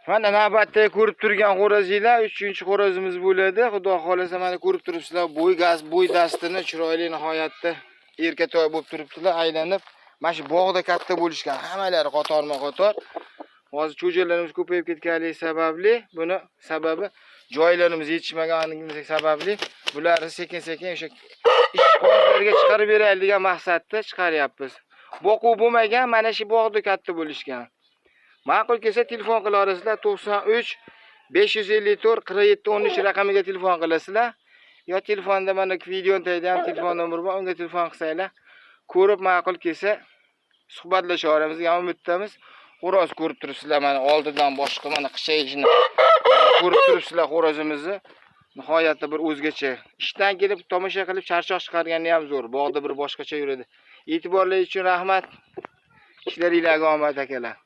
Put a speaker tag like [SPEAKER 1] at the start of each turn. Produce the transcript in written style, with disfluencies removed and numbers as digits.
[SPEAKER 1] Mana navbatda ko'rib turgan xo'rozinglar 3-xo'rozimiz bo'ladi. Xudo xolasa mana ko'rib turibsizlar, bo'y dastini chiroyli nihoyatda erkatoy bo'lib turibdilar, aylanib. Mana shu bog'da katta bo'lishgan, hammalari qatorma-qator. Hozir cho'jalarimiz ko'payib ketganligi sababli, buni sababi joylarimiz yetishmaganligi sababli bularni sekin-sekin o'sha ish qog'ozlariga chiqarib beraylik degan maqsadda chiqaryapmiz. Boquv bo'lmagan, mana shu bog'da katta bo'lishgan. Ma'qul kelsa telefon qila olasizlar 93 554 47 13 raqamiga telefon qilasizlar. Yo telefonda mana videoda ham telefon nomeri bor, unga telefon qilsanglar, ko'rib ma'qul kelsa suhbatlasha olamiz degan umiddamiz. Xo'roz ko'rib turibsizlar, mana oldidan boshqa mana qishayishni ko'rib turibsizlar xo'rozimizni. Nihoyatda bir o'zgacha. Ishdan kelib tomosha qilib charchoq chiqargani ham zo'r. Bog'da bir boshqacha yuradi. E'tiborlaringiz uchun rahmat. Ishlaringizga omad akalar.